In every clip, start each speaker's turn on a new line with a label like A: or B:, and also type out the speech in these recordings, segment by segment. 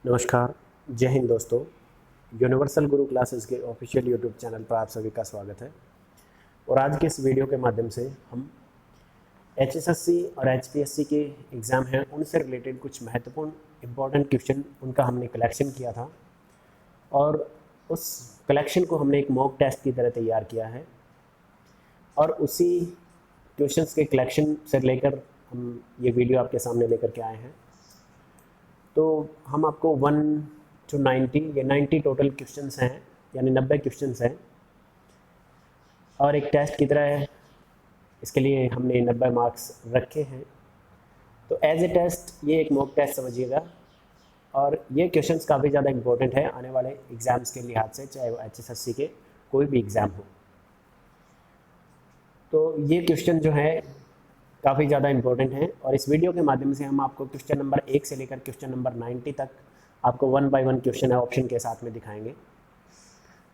A: नमस्कार, जय हिंद दोस्तों। यूनिवर्सल गुरु क्लासेस के ऑफिशियल यूट्यूब चैनल पर आप सभी का स्वागत है। और आज के इस वीडियो के माध्यम से हम एचएसएससी और एचपीएससी के एग्ज़ाम हैं उनसे रिलेटेड कुछ महत्वपूर्ण इम्पॉर्टेंट क्वेश्चन उनका हमने कलेक्शन किया था और उस कलेक्शन को हमने एक मॉक टेस्ट की तरह तैयार किया है और उसी क्वेश्चंस के कलेक्शन से लेकर हम ये वीडियो आपके सामने लेकर के आए हैं। तो हम आपको 1 to 90 ये 90 टोटल क्वेश्चंस हैं, यानी 90 क्वेश्चंस हैं और एक टेस्ट की तरह इसके लिए हमने 90 मार्क्स रखे हैं। तो एज ए टेस्ट ये एक मॉक टेस्ट समझिएगा और ये क्वेश्चंस काफ़ी ज़्यादा इम्पोर्टेंट है आने वाले एग्ज़ाम्स के लिहाज से, चाहे वो एचएसएससी के कोई भी एग्ज़ाम हो। तो ये क्वेश्चन जो है काफ़ी ज़्यादा इम्पोर्टेंट है और इस वीडियो के माध्यम से हम आपको क्वेश्चन नंबर 1 से लेकर क्वेश्चन नंबर 90 तक आपको 1 बाय 1 क्वेश्चन है ऑप्शन के साथ में दिखाएंगे।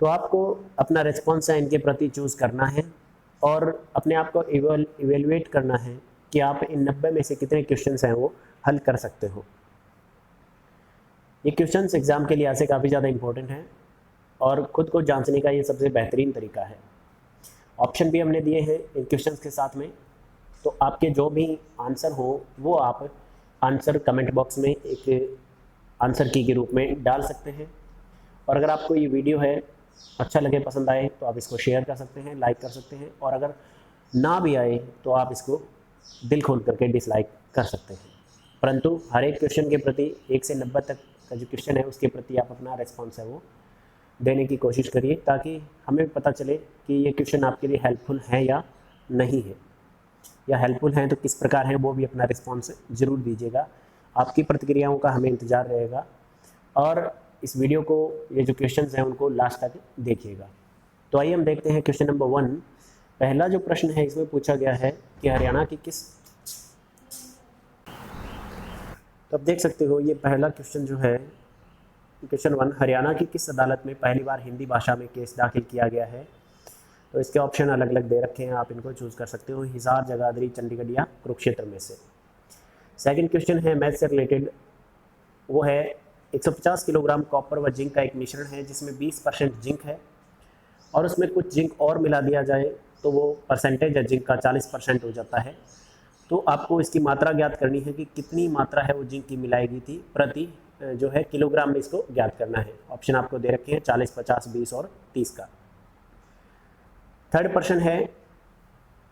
A: तो आपको अपना रिस्पॉन्स है इनके प्रति चूज़ करना है और अपने आप को इवेलुएट करना है कि आप इन 90 में से कितने क्वेश्चंस हैं वो हल कर सकते हो। ये क्वेश्चंस एग्ज़ाम के लिहाज से काफ़ी ज़्यादा इम्पोर्टेंट हैं और ख़ुद को जांचने का ये सबसे बेहतरीन तरीका है। ऑप्शन भी हमने दिए हैं इन क्वेश्चंस के साथ में, तो आपके जो भी आंसर हो वो आप आंसर कमेंट बॉक्स में एक आंसर की के रूप में डाल सकते हैं। और अगर आपको ये वीडियो है अच्छा लगे, पसंद आए, तो आप इसको शेयर कर सकते हैं, लाइक कर सकते हैं और अगर ना भी आए तो आप इसको दिल खोल करके डिसलाइक कर सकते हैं। परंतु हर एक क्वेश्चन के प्रति 1 से 90 तक का जो क्वेश्चन है उसके प्रति आप अपना रिस्पॉन्स है वो देने की कोशिश करिए ताकि हमें पता चले कि ये क्वेश्चन आपके लिए हेल्पफुल है या नहीं है, या हेल्पफुल हैं तो किस प्रकार है वो भी अपना रिस्पॉन्स ज़रूर दीजिएगा। आपकी प्रतिक्रियाओं का हमें इंतज़ार रहेगा और इस वीडियो को, ये जो क्वेश्चंस हैं उनको लास्ट तक देखिएगा। तो आइए हम देखते हैं क्वेश्चन नंबर 1। पहला जो प्रश्न है इसमें पूछा गया है कि हरियाणा की किस, तो आप देख सकते हो ये पहला क्वेश्चन जो है क्वेश्चन 1, हरियाणा की किस अदालत में पहली बार हिंदी भाषा में केस दाखिल किया गया है। तो इसके ऑप्शन अलग अलग दे रखे हैं, आप इनको चूज़ कर सकते हो, हिसार, जगाधरी, चंडीगढ़ या कुरुक्षेत्र में से। सेकंड क्वेश्चन है मैथ से रिलेटेड, वो है 150 किलोग्राम कॉपर व जिंक का एक मिश्रण है जिसमें 20% जिंक है और उसमें कुछ जिंक और मिला दिया जाए तो वो परसेंटेज है जिंक का 40% हो जाता है। तो आपको इसकी मात्रा ज्ञात करनी है कि कितनी मात्रा है वो जिंक की मिलाई गई थी प्रति जो है किलोग्राम में, इसको ज्ञात करना है। ऑप्शन आपको दे रखे हैं 40, 50, 20 और 30 का। थर्ड प्रश्न है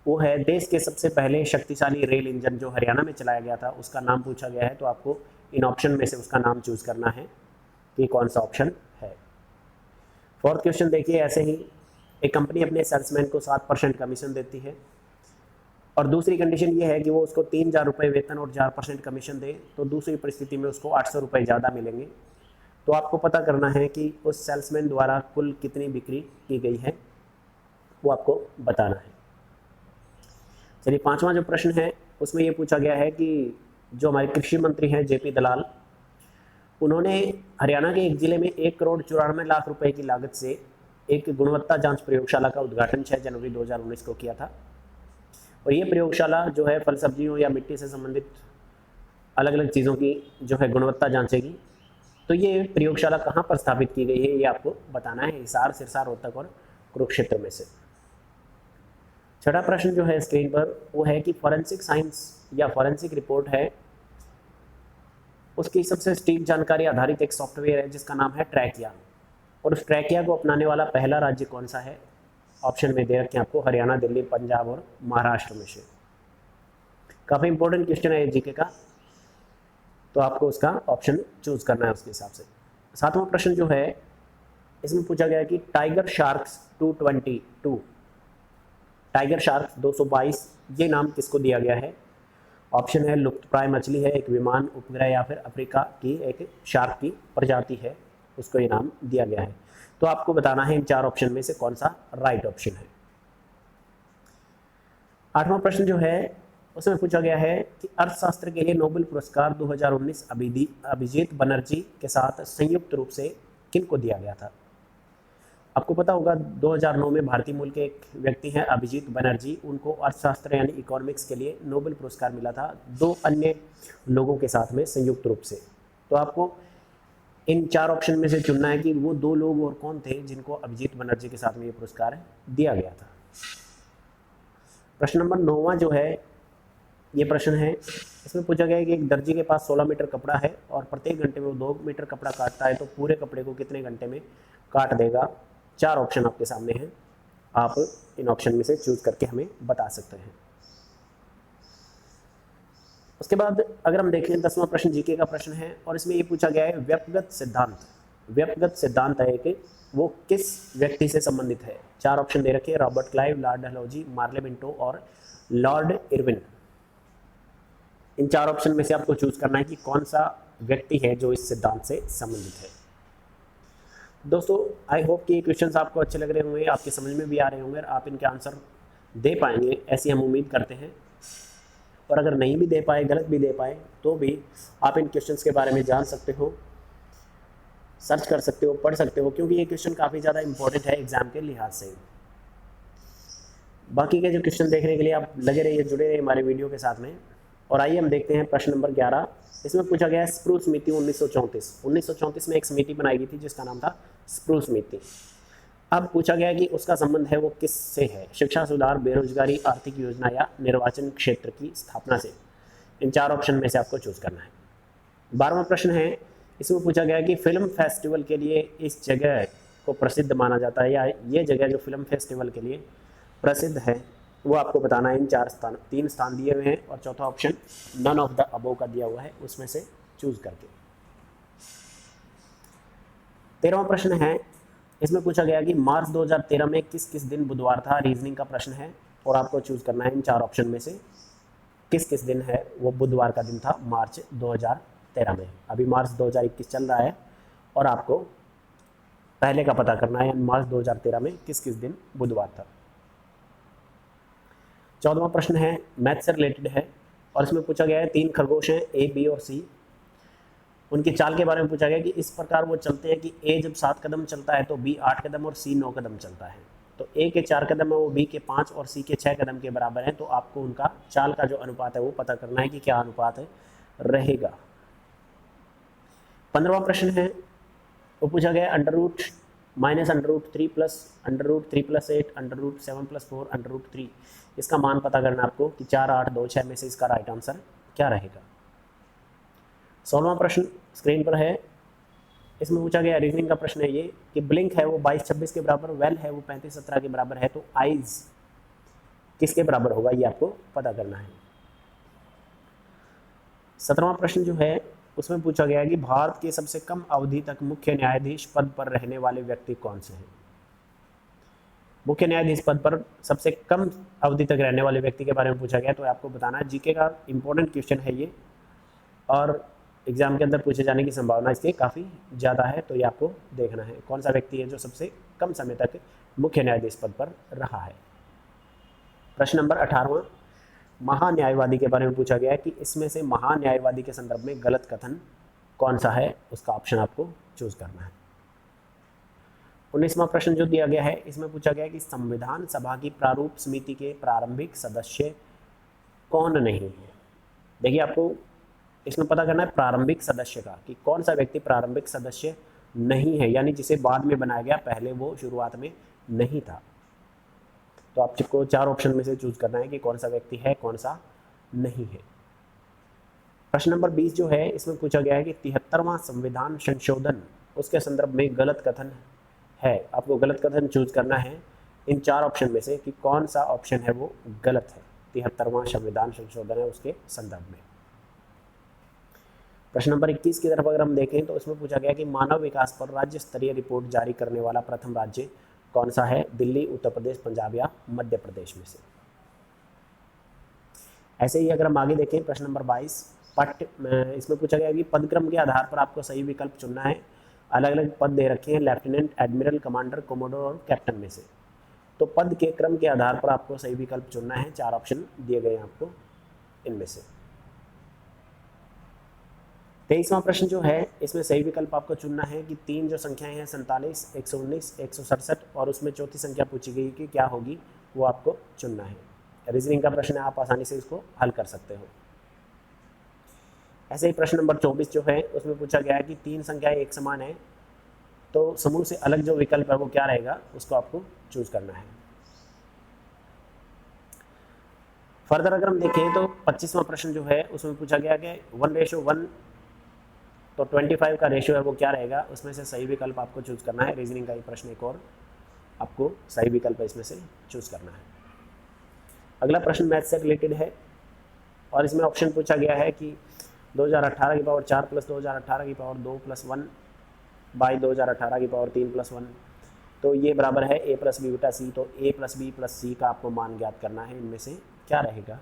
A: वो है देश के सबसे पहले शक्तिशाली रेल इंजन जो हरियाणा में चलाया गया था उसका नाम पूछा गया है। तो आपको इन ऑप्शन में से उसका नाम चूज़ करना है कि कौन सा ऑप्शन है। फोर्थ क्वेश्चन देखिए ऐसे ही, एक कंपनी अपने सेल्समैन को 7% कमीशन देती है और दूसरी कंडीशन ये है कि वो उसको 3,000 रुपये वेतन और 4% कमीशन दे, तो दूसरी परिस्थिति में उसको 800 रुपये ज़्यादा मिलेंगे। तो आपको पता करना है कि उस सेल्समैन द्वारा कुल कितनी बिक्री की गई है, वो आपको बताना है। चलिए पांचवा जो प्रश्न है उसमें ये पूछा गया है कि जो हमारे कृषि मंत्री हैं जेपी दलाल, उन्होंने हरियाणा के एक ज़िले में 1,94,00,000 रुपए की लागत से एक गुणवत्ता जांच प्रयोगशाला का उद्घाटन 6 जनवरी 2019 को किया था। और ये प्रयोगशाला जो है फल सब्जियों या मिट्टी से संबंधित अलग अलग चीज़ों की जो है गुणवत्ता जांचेगी। तो ये प्रयोगशाला कहाँ पर स्थापित की गई है ये आपको बताना है, हिसार, सिरसा, रोहतक और कुरुक्षेत्र में से। छठा प्रश्न जो है स्क्रीन पर वो है कि फॉरेंसिक साइंस या फॉरेंसिक रिपोर्ट है उसकी सबसे सटीक जानकारी आधारित एक सॉफ्टवेयर है जिसका नाम है ट्रैकिया, और उस ट्रैकिया को अपनाने वाला पहला राज्य कौन सा है। ऑप्शन में दे रखे हैं आपको हरियाणा, दिल्ली, पंजाब और महाराष्ट्र में से। काफ़ी इंपॉर्टेंट क्वेश्चन है जीके का, तो आपको उसका ऑप्शन चूज करना है उसके हिसाब से। सातवां प्रश्न जो है इसमें पूछा गया कि टाइगर शार्क्स 222, टाइगर शार्क 222 ये नाम किसको दिया गया है। ऑप्शन है लुप्तप्राय मछली है, एक विमान उपग्रह, या फिर अफ्रीका की एक शार्क की प्रजाति है, उसको ये नाम दिया गया है। तो आपको बताना है इन 4 ऑप्शन में से कौन सा राइट ऑप्शन है। आठवां प्रश्न जो है उसमें पूछा गया है कि अर्थशास्त्र के लिए नोबेल पुरस्कार 2019 अभिजीत बनर्जी के साथ संयुक्त रूप से किनको दिया गया था। आपको पता होगा 2009 में भारतीय मूल के एक व्यक्ति हैं अभिजीत बनर्जी, उनको अर्थशास्त्र यानी इकोनॉमिक्स के लिए नोबेल पुरस्कार मिला था 2 अन्य लोगों के साथ में संयुक्त रूप से। तो आपको इन 4 ऑप्शन में से चुनना है कि वो 2 लोग और कौन थे जिनको अभिजीत बनर्जी के साथ में ये पुरस्कार दिया गया था। प्रश्न नंबर 9वां जो है ये प्रश्न है, इसमें पूछा गया है कि एक दर्जी के पास 16 मीटर कपड़ा है और प्रत्येक घंटे में वो 2 मीटर कपड़ा काटता है, तो पूरे कपड़े को कितने घंटे में काट देगा। 4 ऑप्शन आपके सामने हैं, आप इन ऑप्शन में से चूज करके हमें बता सकते हैं। उसके बाद अगर हम देखें 10वां प्रश्न जीके का प्रश्न है और इसमें ये पूछा गया है व्यक्तिगत सिद्धांत। व्यक्तिगत सिद्धांत है कि वो किस व्यक्ति से संबंधित है। 4 ऑप्शन दे रखे हैं, Robert Clive, Lord Dalhousie, Morley Minto और लॉर्ड इरविन। इन 4 ऑप्शन में से आपको चूज करना है कि कौन सा व्यक्ति है जो इस सिद्धांत से संबंधित है। दोस्तों आई होप कि ये क्वेश्चंस आपको अच्छे लग रहे होंगे, आपके समझ में भी आ रहे होंगे और आप इनके आंसर दे पाएंगे, ऐसी हम उम्मीद करते हैं। और अगर नहीं भी दे पाए, गलत भी दे पाए, तो भी आप इन क्वेश्चंस के बारे में जान सकते हो, सर्च कर सकते हो, पढ़ सकते हो, क्योंकि ये क्वेश्चन काफ़ी ज़्यादा इंपॉर्टेंट है एग्जाम के लिहाज से। बाकी के जो क्वेश्चन देखने के लिए आप लगे रहिए, जुड़े रहिए हमारे वीडियो के साथ में। और आइए हम देखते हैं प्रश्न नंबर 11। इसमें पूछा गया है स्प्रूस समिति 1934 में एक समिति बनाई गई थी जिसका नाम था स्प्रूस समिति। अब पूछा गया कि उसका संबंध है वो किससे है। शिक्षा सुधार, बेरोजगारी, आर्थिक योजना या निर्वाचन क्षेत्र की स्थापना से। इन 4 ऑप्शन में से आपको चूज करना है। 12वां प्रश्न है, इसमें पूछा गया कि फिल्म फेस्टिवल के लिए इस जगह को प्रसिद्ध माना जाता है, या ये जगह जो फिल्म फेस्टिवल के लिए प्रसिद्ध है वो आपको बताना है। इन 3 स्थान दिए हुए हैं और चौथा option none of the above का दिया हुआ है, उसमें से चूज करके। 13वां प्रश्न है, इसमें पूछा गया कि मार्च 2013 में किस किस दिन बुधवार था। रीजनिंग का प्रश्न है और आपको चूज करना है इन 4 ऑप्शन में से किस किस दिन है वो बुधवार का दिन था मार्च 2013 में। अभी मार्च 2021 चल रहा है और आपको पहले का पता करना है मार्च 2013 में किस किस दिन बुधवार था। 14वां प्रश्न है, मैथ से रिलेटेड है और इसमें पूछा गया है 3 खरगोश हैं ए, बी और सी। उनकी चाल के बारे में पूछा गया कि इस प्रकार वो चलते हैं कि ए जब 7 कदम चलता है तो बी 8 कदम और सी 9 कदम चलता है। तो ए के 4 कदम है वो बी के 5 और सी के 6 कदम के बराबर है। तो आपको उनका चाल का जो अनुपात है वो पता करना है कि क्या अनुपात रहेगा। 15वां प्रश्न है, वो पूछा गया अंडर रूट -√3 प्लस √3 + 8 √7 + 4 √3। इसका मान पता करना आपको कि 4, 8, 2, 6 में से इसका राइट आंसर क्या रहेगा। 16वां प्रश्न स्क्रीन पर है, इसमें पूछा गया रीजनिंग का प्रश्न है ये कि ब्लिंक है वो 22-26 के बराबर, वेल है वो 35-17 के बराबर है, तो आइज किसके बराबर होगा ये आपको पता करना है। 17वां प्रश्न जो है उसमें पूछा गया है कि भारत के सबसे कम अवधि तक मुख्य न्यायाधीश पद पर रहने वाले व्यक्ति कौन से हैं। मुख्य न्यायाधीश पद पर सबसे कम अवधि तक रहने वाले व्यक्ति के बारे में पूछा गया, तो आपको बताना है। जीके का इंपॉर्टेंट क्वेश्चन है ये और एग्जाम के अंदर पूछे जाने की संभावना इसकी काफ़ी ज़्यादा है, तो ये आपको देखना है कौन सा व्यक्ति है जो सबसे कम समय तक मुख्य न्यायाधीश पद पर रहा है। प्रश्न नंबर 18वां, महान्यायवादी के बारे में पूछा गया है कि इसमें से महान्यायवादी के संदर्भ में गलत कथन कौन सा है, उसका ऑप्शन आपको चूज करना है। 19वां प्रश्न जो दिया गया है इसमें पूछा गया है कि संविधान सभा की प्रारूप समिति के प्रारंभिक सदस्य कौन नहीं है। देखिए आपको इसमें पता करना है प्रारंभिक सदस्य का कि कौन सा व्यक्ति प्रारंभिक सदस्य नहीं है, यानी जिसे बाद में बनाया गया, पहले वो शुरुआत में नहीं था। तो आपको 4 ऑप्शन में से चूज करना है कि कौन सा व्यक्ति है, कौन सा नहीं है। प्रश्न नंबर 20 जो है इसमें पूछा गया है कि 73वां संविधान संशोधन उसके संदर्भ में गलत कथन है। आपको गलत कथन चूज करना है इन 4 ऑप्शन में से कि कौन सा ऑप्शन है वो गलत है। 73वां संविधान संशोधन है उसके संदर्भ में। प्रश्न नंबर 21 की तरफ अगर हम देखें तो इसमें पूछा गया कि मानव विकास पर राज्य स्तरीय रिपोर्ट जारी करने वाला प्रथम राज्य कौन सा है। दिल्ली, उत्तर प्रदेश, पंजाब या मध्य प्रदेश में से। ऐसे ही अगर हम आगे देखें प्रश्न नंबर 22 इसमें पूछा गया कि पदक्रम के आधार पर आपको सही विकल्प चुनना है। अलग अलग पद दे रखे हैं, लेफ्टिनेंट, एडमिरल, कमांडर, कोमोडोर और कैप्टन में से। तो पद के क्रम के आधार पर आपको सही विकल्प चुनना है। 4 ऑप्शन दिए गए हैं आपको इनमें से। 23वां प्रश्न जो है इसमें सही विकल्प आपको चुनना है कि 3 जो संख्याएं हैं 47, 119, 167 और उसमें चौथी संख्या पूछी गई कि क्या होगी, वो आपको चुनना है। रीजनिंग का प्रश्न है, आप आसानी से इसको हल कर सकते हो। ऐसे ही प्रश्न नंबर 24 जो है उसमें पूछा गया है कि 3 संख्याएं एक समान है तो समूह से अलग जो विकल्प है वो क्या रहेगा, उसको आपको चूज करना है। फर्दर अगर हम देखें तो 25वां प्रश्न जो है उसमें पूछा गया कि 1:1, तो 25 का रेशियो है वो क्या रहेगा, उसमें से सही विकल्प आपको चूज करना है। रीजनिंग का ये प्रश्न एक और आपको सही विकल्प इसमें से चूज करना है। अगला प्रश्न मैथ से रिलेटेड है और इसमें ऑप्शन पूछा गया है कि 2018 की पावर 4 प्लस 2018 की पावर 2 प्लस 1 बाई 2018 की पावर 3 प्लस 1, तो ये बराबर है a प्लस बी बटा सी। तो a प्लस बी प्लस सी का आपको मान ज्ञात करना है, इनमें से क्या रहेगा।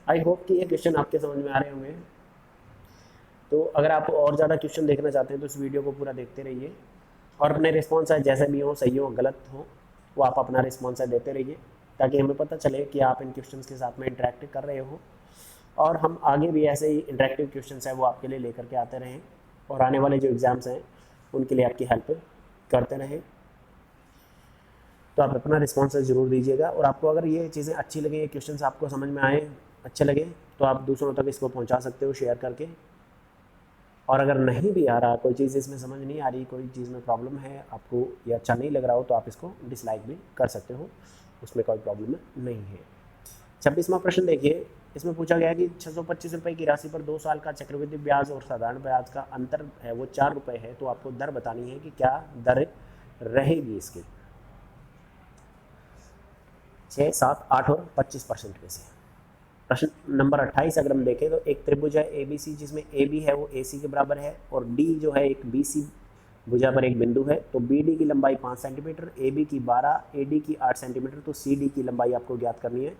A: आई होप कि ये क्वेश्चन आपके समझ में आ रहे होंगे। तो अगर आप और ज़्यादा क्वेश्चन देखना चाहते हैं तो इस वीडियो को पूरा देखते रहिए और अपने रिस्पॉन्स है जैसे भी हो, सही हो गलत हो, वो आप अपना रिस्पॉन्स है देते रहिए ताकि हमें पता चले कि आप इन क्वेश्चंस के साथ में इंटरेक्ट कर रहे हो और हम आगे भी ऐसे ही इंटरेक्टिव क्वेश्चंस है वो आपके लिए लेकर के आते रहें और आने वाले जो एग्ज़ाम्स हैं उनके लिए आपकी हेल्प करते रहें। तो आप अपना रिस्पॉन्स ज़रूर दीजिएगा और आपको अगर ये चीज़ें अच्छी लगे, ये क्वेश्चंस आपको समझ में आए, अच्छे लगे, तो आप दूसरों तक इसको पहुंचा सकते हो शेयर करके। और अगर नहीं भी आ रहा, कोई चीज़ इसमें समझ नहीं आ रही, कोई चीज़ में प्रॉब्लम है, आपको ये अच्छा नहीं लग रहा हो, तो आप इसको डिसलाइक भी कर सकते हो, उसमें कोई प्रॉब्लम नहीं है। 26वां प्रश्न देखिए, इसमें पूछा गया कि 625 रुपये की राशि पर 2 साल का चक्रवृद्धि ब्याज और साधारण ब्याज का अंतर है वो 4 रुपये है, तो आपको दर बतानी है कि क्या दर रहेगी इसकी। 6, 7, 8 और 25% में से। प्रश्न नंबर 28 अगर हम देखें तो एक त्रिभुज है ABC जिसमें AB है वो AC के बराबर है और D जो है एक BC भुजा पर एक बिंदु है, तो BD की लंबाई 5 सेंटीमीटर, AB की 12, AD की 8 सेंटीमीटर, तो CD की लंबाई आपको ज्ञात करनी है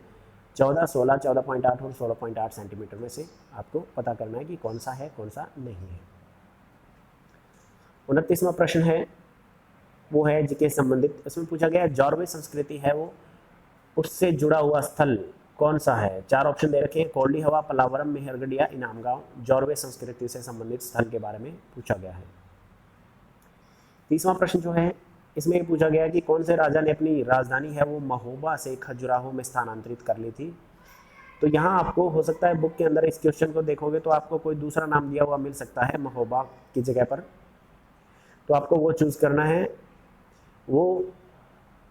A: 14, 16, 14.8 और 16.8 सेंटीमीटर में से आपको पता करना है कि कौन सा है कौन सा नहीं है। 29वां प्रश्न है वो है जिसके संबंधित, इसमें पूछा गया जॉर्वे संस्कृति है वो उससे जुड़ा हुआ स्थल कौन सा है। 4 ऑप्शन दे रखे हैं, कोल्डी हवा, पलावरम, मेहरगढ़ या इनाम गांव। जॉर्वे संस्कृति से संबंधित स्थल के बारे में पूछा गया है। 30वां प्रश्न जो है इसमें पूछा गया कि कौन से राजा ने अपनी राजधानी है वो महोबा से खजुराहो में स्थानांतरित कर ली थी। तो यहाँ आपको हो सकता है बुक के अंदर इस क्वेश्चन को देखोगे तो आपको कोई दूसरा नाम दिया हुआ मिल सकता है महोबा की जगह पर, तो आपको वो चूज करना है। वो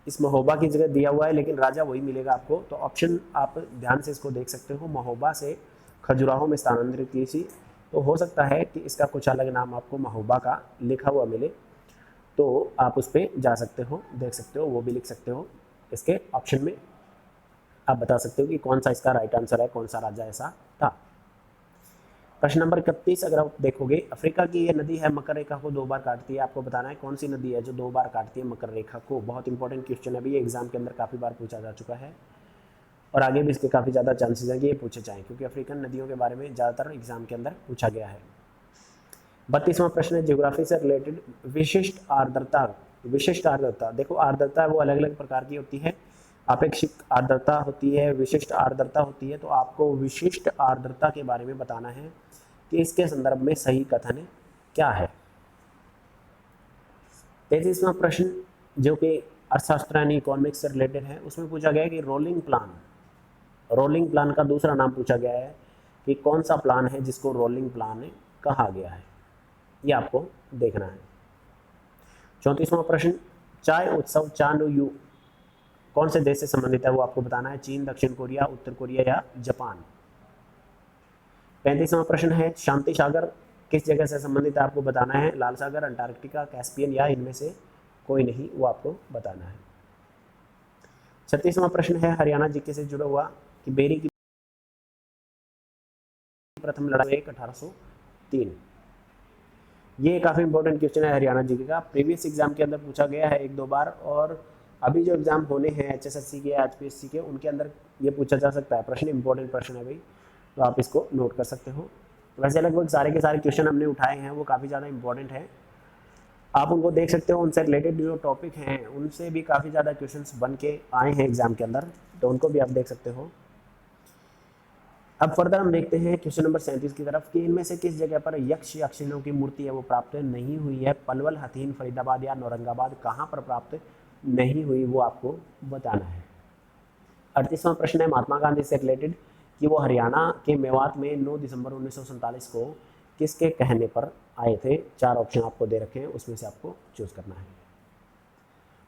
A: इस महोबा की जगह दिया हुआ है लेकिन राजा वही मिलेगा आपको, तो ऑप्शन आप ध्यान से इसको देख सकते हो, महोबा से खजुराहो में स्थानांतरित की थी। तो हो सकता है कि इसका कुछ अलग नाम आपको महोबा का लिखा हुआ मिले, तो आप उस पर जा सकते हो, देख सकते हो, वो भी लिख सकते हो। इसके ऑप्शन में आप बता सकते हो कि कौन सा इसका राइट आंसर है, कौन सा राजा ऐसा था। प्रश्न नंबर 31 अगर आप देखोगे, अफ्रीका की ये नदी है मकर रेखा को 2 बार काटती है, आपको बताना है कौन सी नदी है जो 2 बार काटती है मकर रेखा को। बहुत इंपॉर्टेंट क्वेश्चन है, अभी ये एग्जाम के अंदर काफ़ी बार पूछा जा चुका है और आगे भी इसके काफ़ी ज़्यादा चांसेस हैं कि ये पूछे जाएँ, क्योंकि अफ्रीकन नदियों के बारे में ज़्यादातर एग्जाम के अंदर पूछा गया है। 32वां प्रश्न है ज्योग्राफी से रिलेटेड, विशिष्ट आर्द्रता। विशिष्ट आर्द्रता, देखो आर्द्रता वो अलग अलग प्रकार की होती है, अपेक्षित आर्द्रता होती है, विशिष्ट आर्द्रता होती है, तो आपको विशिष्ट आर्द्रता के बारे में बताना है कि इसके संदर्भ में सही कथन क्या है। 33वां प्रश्न जो कि अर्थशास्त्र यानी इकोनॉमिक्स से रिलेटेड है, उसमें पूछा गया है कि रोलिंग प्लान का दूसरा नाम पूछा गया है कि कौन सा प्लान है जिसको रोलिंग प्लान कहा गया है, ये आपको देखना है। 34वां प्रश्न, चाय उत्सव चानुयू कौन से देश से संबंधित है वो आपको बताना है, चीन, दक्षिण कोरिया, उत्तर कोरिया या जापान। 35वां प्रश्न है शांति सागर किस जगह से संबंधित है, आपको बताना है, लाल सागर, अंटार्कटिका, कैस्पियन या इनमें से कोई नहीं, वो आपको बताना है। 36वां प्रश्न है हरियाणा जीके से जुड़ा हुआ कि बेरी की प्रथम लड़ाई 1803। ये काफ़ी इंपॉर्टेंट क्वेश्चन है हरियाणा जीके का, प्रीवियस एग्जाम के अंदर पूछा गया है 1-2 बार और अभी जो एग्जाम होने हैं HSSC के, HPSC के, उनके अंदर ये पूछा जा सकता है प्रश्न, इंपॉर्टेंट प्रश्न है भाई, तो आप इसको नोट कर सकते हो। वैसे लगभग सारे के सारे क्वेश्चन हमने उठाए हैं वो काफ़ी ज़्यादा इंपॉर्टेंट है, आप उनको देख सकते हो, उनसे रिलेटेड जो टॉपिक हैं उनसे भी काफ़ी ज़्यादा क्वेश्चंस बन के आए हैं एग्जाम के अंदर, तो उनको भी आप देख सकते हो। अब फर्दर हम देखते हैं क्वेश्चन नंबर 37 की तरफ कि इनमें से किस जगह पर यक्ष यक्षिणियों की मूर्ति है वो प्राप्त नहीं हुई है, पलवल, हथीन, फरीदाबाद या औरंगाबाद, कहाँ पर प्राप्त नहीं हुई वो आपको बताना है। 38वां प्रश्न है महात्मा गांधी से रिलेटेड कि वो हरियाणा के मेवात में 9 दिसंबर 1947 को किसके कहने पर आए थे। 4 ऑप्शन आपको दे रखे हैं, उसमें से आपको चूज करना है।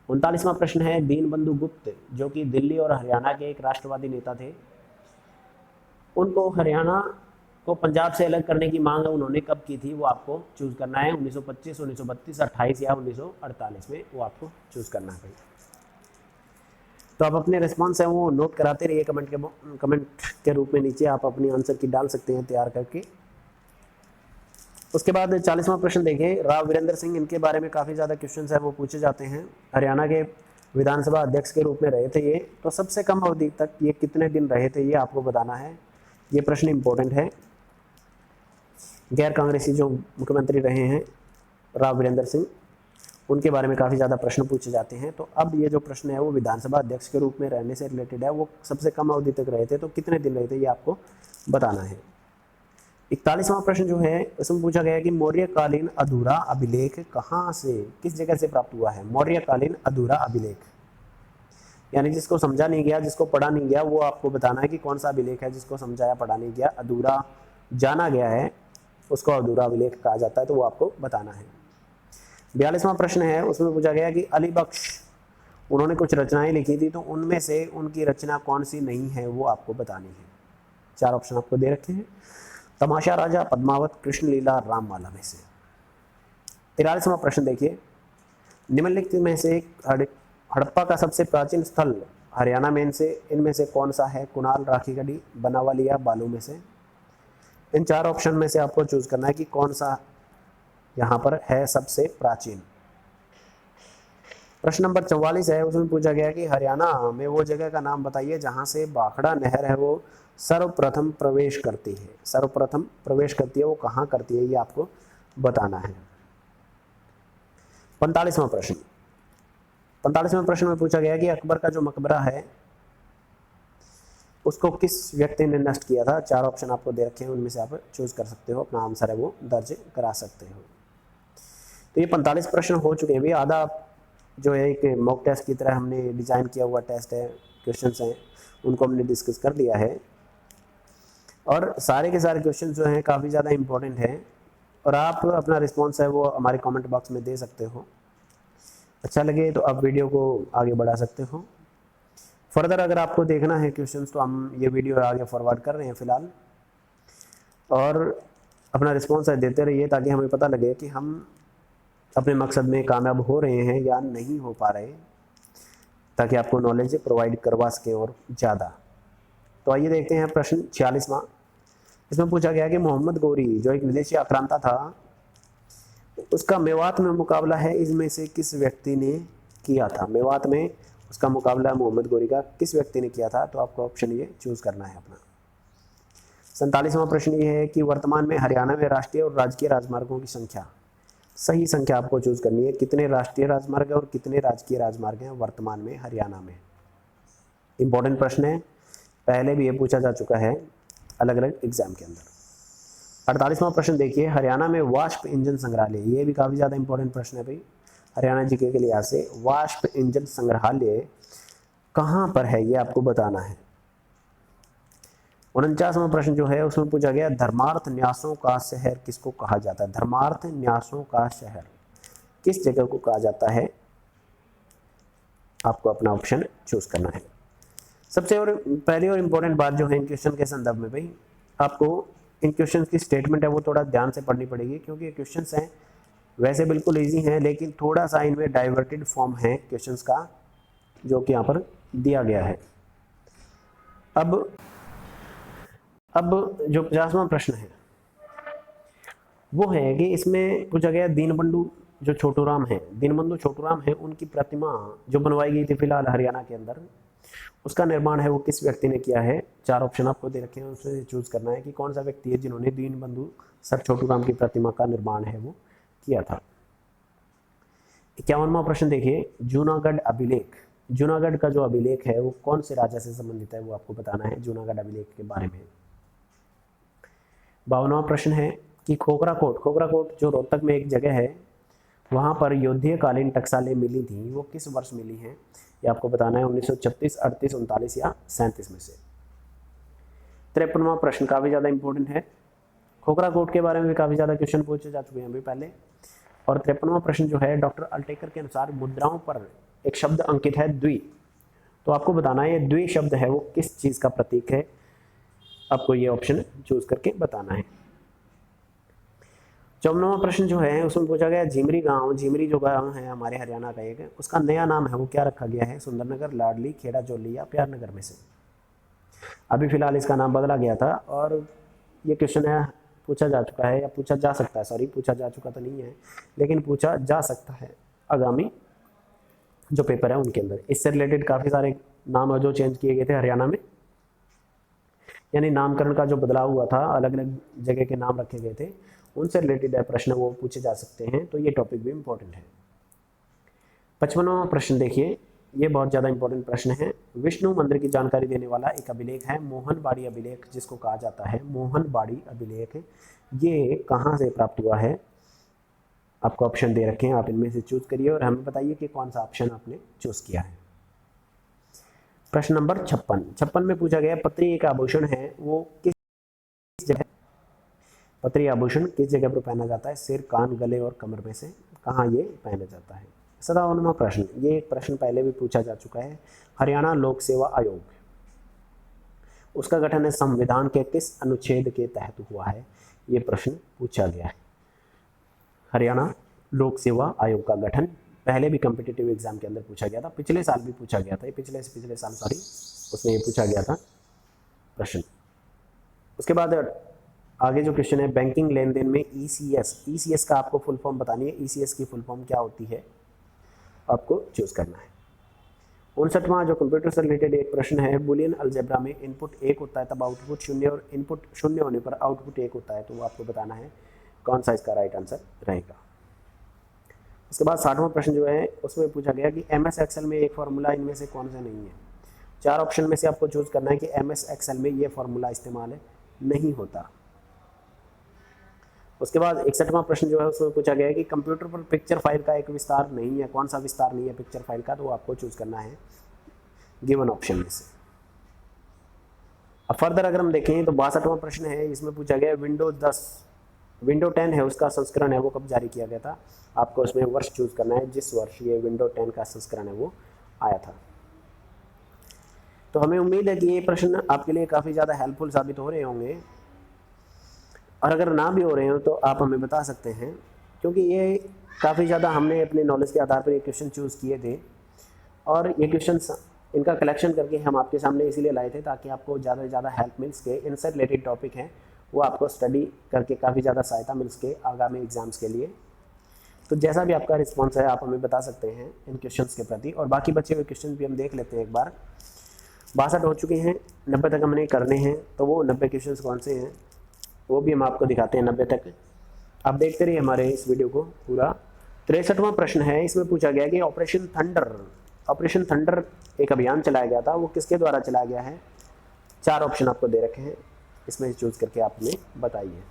A: 39वां प्रश्न है, दीनबंधु गुप्त जो कि दिल्ली और हरियाणा के एक राष्ट्रवादी नेता थे, उनको हरियाणा को पंजाब से अलग करने की मांग उन्होंने कब की थी, वो आपको चूज करना है। 1925, 1932, 28 या 1948 में, वो आपको चूज करना है भाई। तो आप अपने रिस्पॉन्स है वो नोट कराते रहिए कमेंट के रूप में नीचे आप अपनी आंसर की डाल सकते हैं तैयार करके। उसके बाद 40वां प्रश्न देखिए, राव वीरेंद्र सिंह, इनके बारे में काफ़ी ज़्यादा क्वेश्चन है वो पूछे जाते हैं। हरियाणा के विधानसभा अध्यक्ष के रूप में रहे थे ये, तो सबसे कम अवधि तक ये कितने दिन रहे थे ये आपको बताना है। ये प्रश्न इंपॉर्टेंट है। गैर कांग्रेसी जो मुख्यमंत्री रहे हैं राव वीरेंद्र सिंह, उनके बारे में काफ़ी ज़्यादा प्रश्न पूछे जाते हैं। तो अब ये जो प्रश्न है वो विधानसभा अध्यक्ष के रूप में रहने से रिलेटेड है, वो सबसे कम अवधि तक रहे थे, तो कितने दिन रहे थे ये आपको बताना है। 41वां प्रश्न जो है उसमें पूछा गया कि मौर्यकालीन अधूरा अभिलेख कहाँ से, किस जगह से प्राप्त हुआ है। मौर्यकालीन अधूरा अभिलेख यानी जिसको समझा नहीं गया, जिसको पढ़ा नहीं गया, वो आपको बताना है कि कौन सा अभिलेख है जिसको समझाया पढ़ा नहीं गया, अधूरा जाना गया है, उसको अधूरा अभिलेख कहा जाता है, तो वो आपको बताना है। 42वां प्रश्न है उसमें पूछा गया कि अली बख्श, उन्होंने कुछ रचनाएं लिखी थी, तो उनमें से उनकी रचना कौन सी नहीं है वो आपको बतानी है। 4 ऑप्शन आपको दे रखे हैं, तमाशा राजा, पद्मावत, कृष्ण लीला, राममाला में से। 43वां प्रश्न देखिए, निम्नलिखित में से हड़प्पा का सबसे प्राचीन स्थल हरियाणा में इनमें से कौन सा है। कुणाल, राखीगढ़ी, बनावली या बालू में से। इन 4 ऑप्शन में से आपको चूज करना है कि कौन सा यहाँ पर है सबसे प्राचीन। प्रश्न नंबर 44 है उसमें पूछा गया कि हरियाणा में वो जगह का नाम बताइए जहाँ से भाखड़ा नहर है वो सर्वप्रथम प्रवेश करती है। सर्वप्रथम प्रवेश करती है, वो कहाँ करती है ये आपको बताना है। 45वां प्रश्न, 45वें प्रश्न में पूछा गया कि अकबर का जो मकबरा है उसको किस व्यक्ति ने नष्ट किया था। 4 ऑप्शन आपको दे रखे हैं, उनमें से आप चूज कर सकते हो, अपना आंसर है वो दर्ज करा सकते हो। तो ये 45 प्रश्न हो चुके हैं भी। आधा जो है एक मॉक टेस्ट की तरह हमने डिजाइन किया हुआ टेस्ट है, क्वेश्चंस हैं, उनको हमने डिस्कस कर लिया है, और सारे के सारे क्वेश्चन जो हैं काफ़ी ज़्यादा इंपॉर्टेंट हैं, और आप अपना रिस्पॉन्स है वो हमारे कमेंट बॉक्स में दे सकते हो। अच्छा लगे तो आप वीडियो को आगे बढ़ा सकते हो। फर्दर अगर आपको देखना है क्वेश्चंस तो हम ये वीडियो आगे फॉरवर्ड कर रहे हैं फ़िलहाल, और अपना रिस्पॉन्स है देते रहिए ताकि हमें पता लगे कि हम अपने मकसद में कामयाब हो रहे हैं या नहीं हो पा रहे, ताकि आपको नॉलेज प्रोवाइड करवा सकें और ज़्यादा। तो आइए देखते हैं प्रश्न 46वां। इसमें पूछा गया कि मोहम्मद गौरी जो एक विदेशी आक्रांता था, उसका मेवात में मुकाबला है इनमें से किस व्यक्ति ने किया था। मेवात में उसका मुकाबला मोहम्मद गौरी का किस व्यक्ति ने किया था, तो आपको ऑप्शन ये चूज करना है अपना। 47वां प्रश्न ये है कि वर्तमान में हरियाणा में राष्ट्रीय और राजकीय राजमार्गों की संख्या, सही संख्या आपको चूज करनी है। कितने राष्ट्रीय राजमार्ग और कितने राजकीय राजमार्ग हैं वर्तमान में हरियाणा में। इंपॉर्टेंट प्रश्न है, पहले भी ये पूछा जा चुका है अलग अलग एग्जाम के अंदर। 48वां प्रश्न देखिए, हरियाणा में वाष्प इंजन संग्रहालय, ये भी काफ़ी ज़्यादा इंपॉर्टेंट प्रश्न है भाई हरियाणा जीके के लिहाज से। वाष्प इंजन संग्रहालय कहाँ पर है ये आपको बताना है। 49वां प्रश्न जो है उसमें पूछा गया, धर्मार्थ न्यासों का शहर किसको कहा जाता है। धर्मार्थ न्यासों का शहर किस जगह को कहा जाता है, आपको अपना ऑप्शन चूज करना है। सबसे और पहली और इम्पोर्टेंट बात जो है इन क्वेश्चन के संदर्भ में भाई, आपको इन क्वेश्चन की स्टेटमेंट है वो थोड़ा ध्यान से पढ़नी पड़ेगी, क्योंकि ये क्वेश्चन हैं वैसे बिल्कुल इजी हैं, लेकिन थोड़ा सा इनमें डाइवर्टेड फॉर्म है क्वेश्चंस का, जो कि यहाँ पर दिया गया है। अब जो 50वां प्रश्न है वो है कि इसमें पूछा गया, दीनबंधु जो छोटूराम है, दीनबंधु छोटूराम है, उनकी प्रतिमा जो बनवाई गई थी फिलहाल हरियाणा के अंदर, उसका निर्माण है वो किस व्यक्ति ने किया है। 4 ऑप्शन आपको दे रखे हैं, उससे चूज करना है कि कौन सा व्यक्ति है जिन्होंने दीनबंधु सर छोटूराम की प्रतिमा का निर्माण है वो किया था। 51वां प्रश्न देखिए, जूनागढ़ अभिलेख, जूनागढ़ का जो अभिलेख है वो कौन से राजा से संबंधित है वो आपको बताना है, जूनागढ़ अभिलेख के बारे में। 52वां प्रश्न है कि खोखरा कोट जो रोहतक में एक जगह है, वहाँ पर युद्धीय कालीन टकसालें मिली थी, वो किस वर्ष मिली हैं ये आपको बताना है। 1936, 38, 39 या 37 में से। 53वां प्रश्न काफ़ी ज़्यादा इंपॉर्टेंट है। खोखरा कोड के बारे में भी काफ़ी ज़्यादा क्वेश्चन पूछे जा चुके हैं अभी पहले। और 53वां प्रश्न जो है डॉक्टर अल्टेकर के अनुसार मुद्राओं पर एक शब्द अंकित है द्वि, तो आपको बताना है ये द्वि शब्द है वो किस चीज़ का प्रतीक है, आपको ये ऑप्शन चूज करके बताना है। 54वां प्रश्न जो है उसमें पूछा गया झिमरी गांव, झिमरी जो गांव है हमारे हरियाणा का एक, उसका नया नाम है वो क्या रखा गया है, सुंदरनगर, लाडली, खेड़ा जोली या प्यार नगर में से। अभी फिलहाल इसका नाम बदला गया था और ये क्वेश्चन है पूछा जा चुका है या पूछा जा सकता है, सॉरी पूछा जा चुका तो नहीं है लेकिन पूछा जा सकता है आगामी जो पेपर है उनके अंदर। इससे रिलेटेड काफ़ी सारे नाम जो चेंज किए गए थे हरियाणा में, यानी नामकरण का जो बदलाव हुआ था, अलग अलग जगह के नाम रखे गए थे, उनसे रिलेटेड प्रश्न वो पूछे जा सकते हैं, तो ये टॉपिक भी इम्पोर्टेंट है। 55वां प्रश्न देखिए, ये बहुत ज़्यादा इंपॉर्टेंट प्रश्न है। विष्णु मंदिर की जानकारी देने वाला एक अभिलेख है मोहनबाड़ी अभिलेख जिसको कहा जाता है, मोहनबाड़ी अभिलेख, ये कहाँ से प्राप्त हुआ है, आपको ऑप्शन दे रखे हैं, आप इनमें से चूज करिए और हमें बताइए कि कौन सा ऑप्शन आपने चूज किया है। प्रश्न नंबर 56 में पूछा गया पत्री एक आभूषण है वो किस जगह, पत्री आभूषण किस जगह पर पहना जाता है, सिर, कान, गले और कमर में से कहाँ ये पहना जाता है। 57वां प्रश्न, ये एक प्रश्न पहले भी पूछा जा चुका है, हरियाणा लोक सेवा आयोग, उसका गठन है संविधान के किस अनुच्छेद के तहत हुआ है, ये प्रश्न पूछा गया है। हरियाणा लोक सेवा आयोग का गठन पहले भी कॉम्पिटिटिव एग्जाम के अंदर पूछा गया था, पिछले साल भी पूछा गया था, पिछले साल सॉरी, उसमें ये पूछा गया था प्रश्न। उसके बाद आगे जो क्वेश्चन है बैंकिंग लेन देन में ईसीएस का आपको फुल फॉर्म बतानी है, ईसीएस की फुल फॉर्म क्या होती है आपको चूज करना है। 59वां जो कंप्यूटर से रिलेटेड एक प्रश्न है, बुलियन अलजेब्रा में इनपुट 1 होता है तब आउटपुट 0 और इनपुट 0 होने पर आउटपुट 1 होता है, तो वो आपको बताना है कौन सा इसका राइट आंसर रहेगा। उसके बाद 60वां प्रश्न जो है उसमें पूछा गया कि एमएस एक्सेल में एक फार्मूला इनमें से कौन सा नहीं है। 4 ऑप्शन में से आपको चूज करना है कि एमएस एक्सेल में ये फार्मूला इस्तेमाल नहीं होता। उसके बाद 61वां प्रश्न जो है उसमें पूछा गया है कि कंप्यूटर पर पिक्चर फाइल का एक विस्तार नहीं है, कौन सा विस्तार नहीं है पिक्चर फाइल का, तो वो आपको चूज करना है गिवन ऑप्शन में से। अब फर्दर अगर हम देखें तो 62वां प्रश्न है, इसमें पूछा गया विंडो 10 है उसका संस्करण है वो कब जारी किया गया था, आपको उसमें वर्ष चूज करना है जिस वर्ष ये विंडो 10 का संस्करण है वो आया था। तो हमें उम्मीद है कि ये प्रश्न आपके लिए काफ़ी ज़्यादा हेल्पफुल साबित हो रहे होंगे, और अगर ना भी हो रहे हो तो आप हमें बता सकते हैं, क्योंकि ये काफ़ी ज़्यादा हमने अपने नॉलेज के आधार पर ये क्वेश्चन चूज़ किए थे और ये क्वेश्चन इनका कलेक्शन करके हम आपके सामने इसीलिए लाए थे ताकि आपको ज़्यादा से ज़्यादा हेल्प मिल सके, इनसे रिलेटेड टॉपिक हैं वो आपको स्टडी करके काफ़ी ज़्यादा सहायता मिल सके आगामी एग्जाम्स के लिए। तो जैसा भी आपका रिस्पॉन्स है आप हमें बता सकते हैं इन क्वेश्चंस के प्रति, और बाकी बचे हुए क्वेश्चन भी हम देख लेते हैं एक बार। 62 हो चुके हैं, 90 तक हमने करने हैं, तो वो 90 क्वेश्चन कौन से हैं वो भी हम आपको दिखाते हैं 90 तक। आप देखते रहिए हमारे इस वीडियो को पूरा। 63वां प्रश्न है, इसमें पूछा गया कि ऑपरेशन थंडर एक अभियान चलाया गया था, वो किसके द्वारा चलाया गया है। 4 ऑप्शन आपको दे रखे हैं, इसमें चूज करके आप हमें बताइए।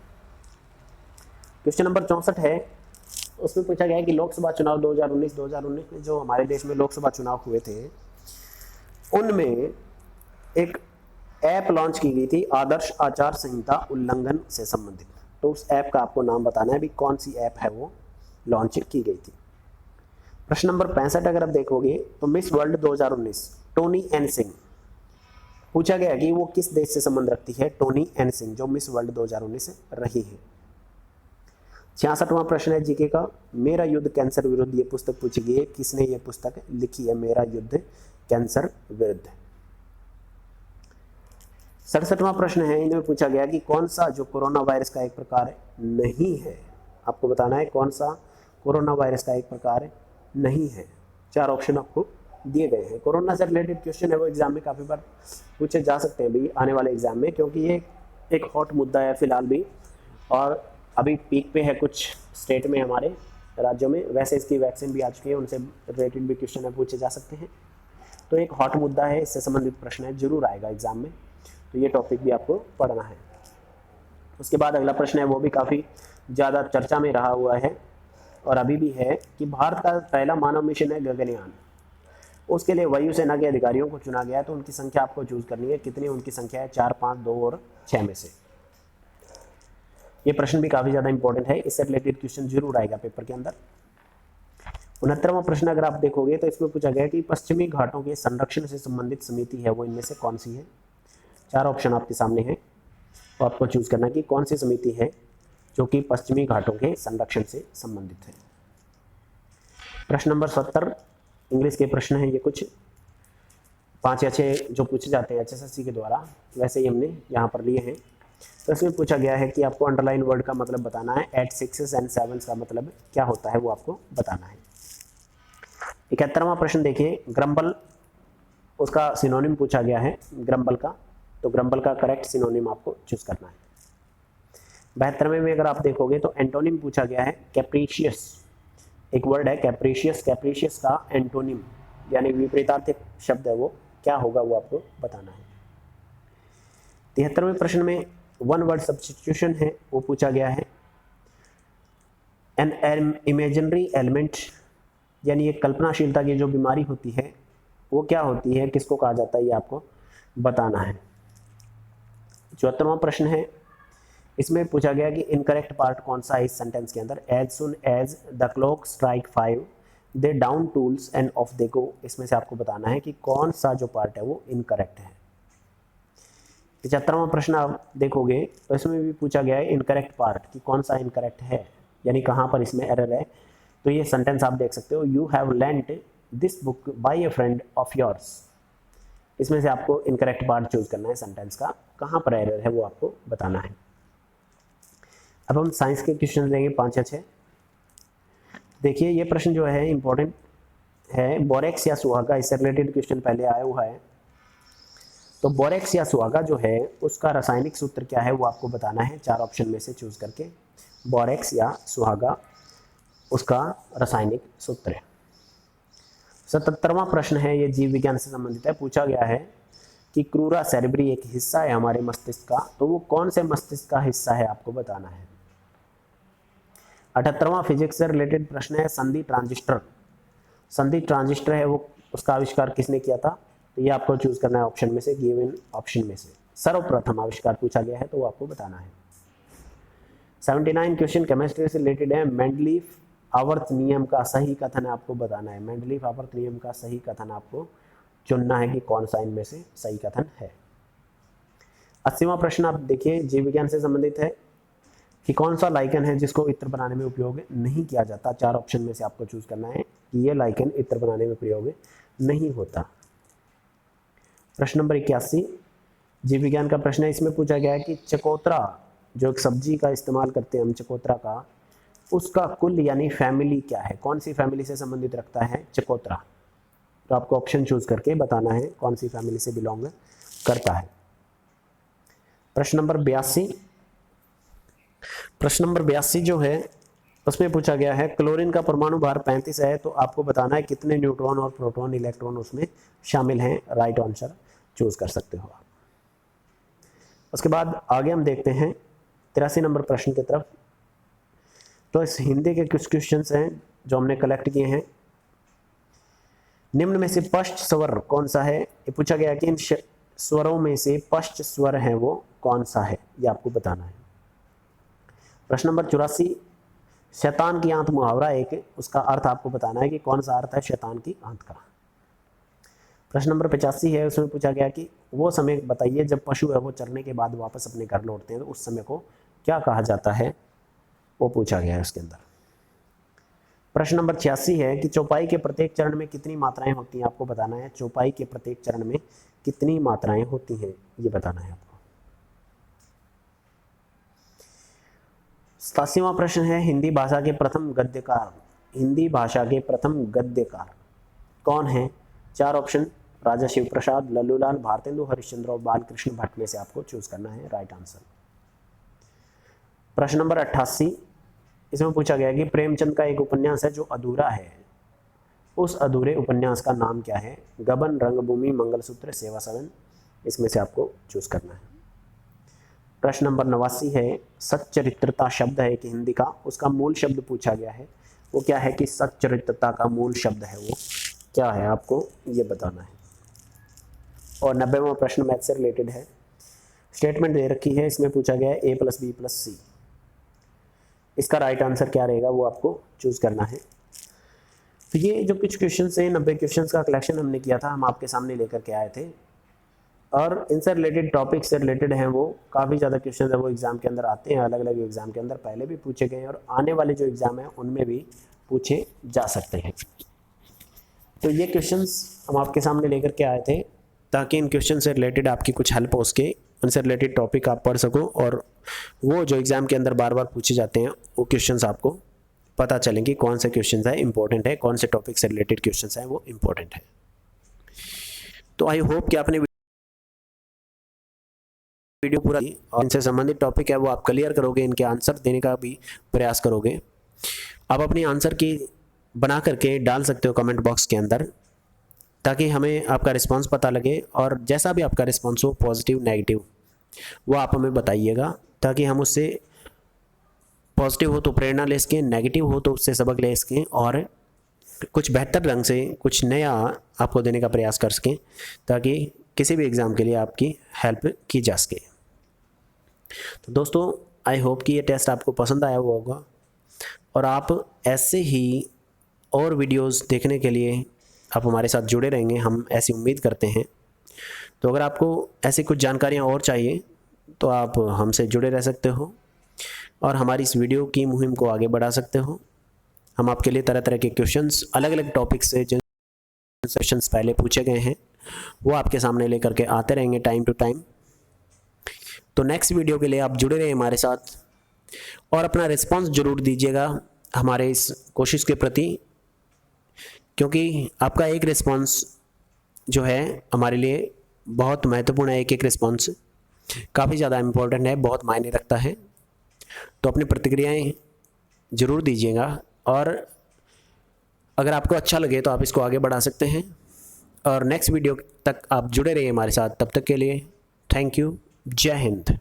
A: क्वेश्चन नंबर 64 है, उसमें पूछा गया है कि लोकसभा चुनाव 2019 में जो हमारे देश में लोकसभा चुनाव हुए थे उनमें एक ऐप लॉन्च की गई थी आदर्श आचार संहिता उल्लंघन से संबंधित, तो उस ऐप का आपको नाम बताना है भी कौन सी ऐप है वो लॉन्च की गई थी। प्रश्न नंबर 65 अगर आप देखोगे तो miss world 2019 Tony N Singh, पूछा गया कि वो किस देश से संबंध रखती है, टोनी एन सिंह जो मिस वर्ल्ड 2019 रही है। 66वां प्रश्न है जीके का, मेरा युद्ध कैंसर विरुद्ध ये पुस्तक पूछी गई है, किसने ये पुस्तक लिखी है, मेरा युद्ध कैंसर विरुद्ध। 67वां प्रश्न है, इनमें पूछा गया कि कौन सा जो कोरोना वायरस का एक प्रकार नहीं है, आपको बताना है कौन सा कोरोना वायरस का एक प्रकार नहीं है। 4 ऑप्शन आपको दिए गए हैं। कोरोना से रिलेटेड क्वेश्चन है वो एग्जाम में काफ़ी बार पूछे जा सकते हैं भाई आने वाले एग्जाम में, क्योंकि ये एक हॉट मुद्दा है फिलहाल भी, और अभी पीक पे है कुछ स्टेट में हमारे राज्यों में, वैसे इसकी वैक्सीन भी आ चुकी है, उनसे रिलेटेड भी क्वेश्चन है पूछे जा सकते हैं। तो एक हॉट मुद्दा है, इससे संबंधित प्रश्न है जरूर आएगा एग्जाम में, तो ये टॉपिक भी आपको पढ़ना है। उसके बाद अगला प्रश्न है वो भी काफ़ी ज़्यादा चर्चा में रहा हुआ है और अभी भी है कि भारत का पहला मानव मिशन है गगनयान, उसके लिए वायुसेना के अधिकारियों को चुना गया है, तो उनकी संख्या आपको चूज करनी है। कितनी उनकी संख्या है? 4, 5, 2 और 6 में से। ये प्रश्न भी काफी ज्यादा इंपॉर्टेंट है, इससे रिलेटेड क्वेश्चन जरूर आएगा पेपर के अंदर। 69वां प्रश्न अगर आप देखोगे तो इसमें पूछा गया है कि पश्चिमी घाटों के संरक्षण से संबंधित समिति है वो इनमें से कौन सी है? 4 ऑप्शन आपके सामने हैं, तो आपको चूज करना है कि कौन सी समिति है जो कि पश्चिमी घाटों के संरक्षण से संबंधित है। प्रश्न नंबर 70 इंग्लिश के प्रश्न हैं, ये कुछ 5 या 6 जो पूछे जाते हैं HSSC के द्वारा, वैसे ही हमने यहाँ पर लिए हैं। तो इसमें पूछा गया है कि आपको अंडरलाइन वर्ड का मतलब बताना है, 8, 6 एंड 7 का मतलब क्या होता है वो आपको बताना है। 71वां प्रश्न देखिए, ग्रम्बल उसका सिनोनिम पूछा गया है ग्रम्बल का, तो ग्रम्बल का करेक्ट सिनोनिम आपको चूज करना है। 72वें में अगर आप देखोगे तो एंटोनिम पूछा गया है कैप्रीशियस, एक वर्ड है कैप्रीशियस, कैप्रीशियस का एंटोनिम यानी विपरीतार्थक शब्द है वो क्या होगा वो आपको बताना है। 73वें प्रश्न में वन वर्ड सब्स्टिट्यूशन है वो पूछा गया है। एन इमेजिनरी एलिमेंट यानी एक कल्पनाशीलता की जो बीमारी होती है वो क्या होती है, किसको कहा जाता है, ये आपको बताना है। 74वां प्रश्न है, इसमें पूछा गया कि इनकरेक्ट पार्ट कौन सा है इस सेंटेंस के अंदर। As soon as the clock strike 5 they down tools and off they go, इसमें से आपको बताना है कि कौन सा जो पार्ट है वो इनकरेक्ट है। 75वां प्रश्न आप देखोगे तो इसमें भी पूछा गया है इनकरेक्ट पार्ट कि कौन सा इनकरेक्ट है, यानी कहाँ पर इसमें एरर है। तो ये सेंटेंस आप देख सकते हो, you have lent this book by A friend of yours, इसमें से आपको इनकरेक्ट पार्ट चूज करना है सेंटेंस का, कहाँ पर एरर है वो आपको बताना है। अब हम साइंस के क्वेश्चन लेंगे 5 या 6। देखिए ये प्रश्न जो है इंपॉर्टेंट है, बोरेक्स या सुहागा, इससे रिलेटेड क्वेश्चन पहले आया हुआ है। तो बोरेक्स या सुहागा जो है उसका रासायनिक सूत्र क्या है वो आपको बताना है, 4 ऑप्शन में से चूज करके। बोरेक्स या सुहागा उसका रासायनिक सूत्र है। 77वां प्रश्न है, ये जीव विज्ञान से संबंधित है। पूछा गया है कि क्रूरा सेरेब्री एक हिस्सा है हमारे मस्तिष्क का, तो वो कौन से मस्तिष्क का हिस्सा है आपको बताना है। 78वां फिजिक्स से रिलेटेड प्रश्न है, संधि ट्रांजिस्टर, संधि ट्रांजिस्टर है वो उसका आविष्कार किसने किया था, तो ये आपको चूज करना है ऑप्शन में से, गिवन ऑप्शन में से सर्वप्रथम आविष्कार पूछा गया है तो वो आपको बताना है। 79 क्वेश्चन केमिस्ट्री से रिलेटेड है, मेंडलीफ आवर्त नियम का सही कथन आपको बताना है। मेंडलीफ आवर्त नियम का सही कथन आपको चुनना है कि कौन सा इनमें से सही कथन है। 80वां प्रश्न आप देखिए, जीव विज्ञान से संबंधित है कि कौन सा लाइकन है जिसको इत्र बनाने में उपयोग नहीं किया जाता। 4 ऑप्शन में से आपको चूज करना है कि ये लाइकन इत्र बनाने में प्रयोग नहीं होता। प्रश्न नंबर 81 जीव विज्ञान का प्रश्न है, इसमें पूछा गया है कि चकोतरा जो एक सब्जी का इस्तेमाल करते हैं हम चकोतरा का, उसका कुल यानी फैमिली क्या है, कौन सी फैमिली से संबंधित रखता है चकोतरा। तो आपको ऑप्शन चूज करके बताना है कौन सी फैमिली से बिलोंग करता है। प्रश्न नंबर 82, प्रश्न नंबर 82 जो है उसमें पूछा गया है क्लोरीन का परमाणु भार 35 है, तो आपको बताना है कितने न्यूट्रॉन और प्रोटॉन इलेक्ट्रॉन उसमें शामिल हैं। राइट आंसर चूज कर सकते हो आप। उसके बाद आगे हम देखते हैं 83 नंबर प्रश्न की तरफ। तो इस हिंदी के कुछ क्वेश्चंस हैं जो हमने कलेक्ट किए हैं। निम्न में से पश्च स्वर कौन सा है, ये पूछा गया कि इन स्वरों में से पश्च स्वर है वो कौन सा है, ये आपको बताना है। प्रश्न नंबर 84 शैतान की आंत मुहावरा एक, उसका अर्थ आपको बताना है कि कौन सा अर्थ है शैतान की आंत का। प्रश्न नंबर 85 है, उसमें पूछा गया कि वो समय बताइए जब पशु है वो चरने के बाद वापस अपने घर लौटते हैं, तो उस समय को क्या कहा जाता है, वो पूछा गया है उसके अंदर। प्रश्न नंबर 86 है कि चौपाई के प्रत्येक चरण में कितनी मात्राएं होती हैं, आपको बताना है चौपाई के प्रत्येक चरण में कितनी मात्राएं होती हैं, ये बताना है आपको। 87वां प्रश्न है हिंदी भाषा के प्रथम गद्यकार, हिंदी भाषा के प्रथम गद्यकार कौन है। 4 ऑप्शन, राजा शिव प्रसाद, लल्लूलाल, भारतेंदु हरिश्चंद्र और बालकृष्ण भट्ट में से आपको चूज करना है राइट आंसर। प्रश्न नंबर 88 इसमें पूछा गया कि प्रेमचंद का एक उपन्यास है जो अधूरा है, उस अधूरे उपन्यास का नाम क्या है। गबन, रंगभूमि, मंगलसूत्र, सेवा सदन, इसमें से आपको चूज करना है। प्रश्न नंबर 89 है सच्चरित्रता शब्द है कि हिंदी का, उसका मूल शब्द पूछा गया है, वो क्या है कि सच्चरित्रता का मूल शब्द है वो क्या है आपको ये बताना है। और 90वां प्रश्न मैथ से रिलेटेड है। स्टेटमेंट दे रखी है, इसमें पूछा गया है a + b + c। इसका राइट आंसर क्या रहेगा वो आपको चूज़ करना है। तो ये जो कुछ क्वेश्चन हैं, 90 क्वेश्चन का कलेक्शन हमने किया था, हम आपके सामने लेकर के आए थे। और इनसे रिलेटेड टॉपिक से रिलेटेड हैं वो काफ़ी ज़्यादा क्वेश्चन है वो एग्ज़ाम के अंदर आते हैं, अलग अलग एग्ज़ाम के अंदर पहले भी पूछे गए हैं और आने वाले जो एग्ज़ाम हैं उनमें भी पूछे जा सकते हैं। तो ये क्वेश्चंस हम आपके सामने लेकर के आए थे ताकि इन क्वेश्चन से रिलेटेड आपकी कुछ हेल्प हो सके, उनसे रिलेटेड टॉपिक आप पढ़ सको और वो जो एग्ज़ाम के अंदर बार बार पूछे जाते हैं वो क्वेश्चंस आपको पता चलें कि कौन से क्वेश्चन है इंपॉर्टेंट है, कौन से टॉपिक से रिलेटेड क्वेश्चन है वो इंपॉर्टेंट है। तो आई होप कि आपने वीडियो पूरा और इनसे संबंधित टॉपिक है वो आप क्लियर करोगे, इनके आंसर देने का भी प्रयास करोगे। आप अपनी आंसर की बना करके डाल सकते हो कमेंट बॉक्स के अंदर, ताकि हमें आपका रिस्पांस पता लगे और जैसा भी आपका रिस्पांस हो, पॉजिटिव नेगेटिव, वो आप हमें बताइएगा ताकि हम उससे पॉजिटिव हो तो प्रेरणा ले सकें, नेगेटिव हो तो उससे सबक ले सकें और कुछ बेहतर ढंग से कुछ नया आपको देने का प्रयास कर सकें ताकि किसी भी एग्ज़ाम के लिए आपकी हेल्प की जा सके। तो दोस्तों आई होप कि ये टेस्ट आपको पसंद आया हुआ होगा और आप ऐसे ही और वीडियोस देखने के लिए आप हमारे साथ जुड़े रहेंगे, हम ऐसी उम्मीद करते हैं। तो अगर आपको ऐसी कुछ जानकारियाँ और चाहिए तो आप हमसे जुड़े रह सकते हो और हमारी इस वीडियो की मुहिम को आगे बढ़ा सकते हो। हम आपके लिए तरह तरह के क्वेश्चंस अलग अलग टॉपिक से जो क्वेश्चंस पहले पूछे गए हैं वो आपके सामने लेकर के आते रहेंगे टाइम टू टाइम। तो नेक्स्ट वीडियो के लिए आप जुड़े रहे हमारे साथ और अपना रिस्पांस ज़रूर दीजिएगा हमारे इस कोशिश के प्रति, क्योंकि आपका एक रिस्पांस जो है हमारे लिए बहुत महत्वपूर्ण है। एक एक रिस्पांस काफ़ी ज़्यादा इम्पोर्टेंट है, बहुत मायने रखता है। तो अपनी प्रतिक्रियाएं ज़रूर दीजिएगा और अगर आपको अच्छा लगे तो आप इसको आगे बढ़ा सकते हैं। और नेक्स्ट वीडियो तक आप जुड़े रहिए हमारे साथ। तब तक के लिए थैंक यू। जय हिंद।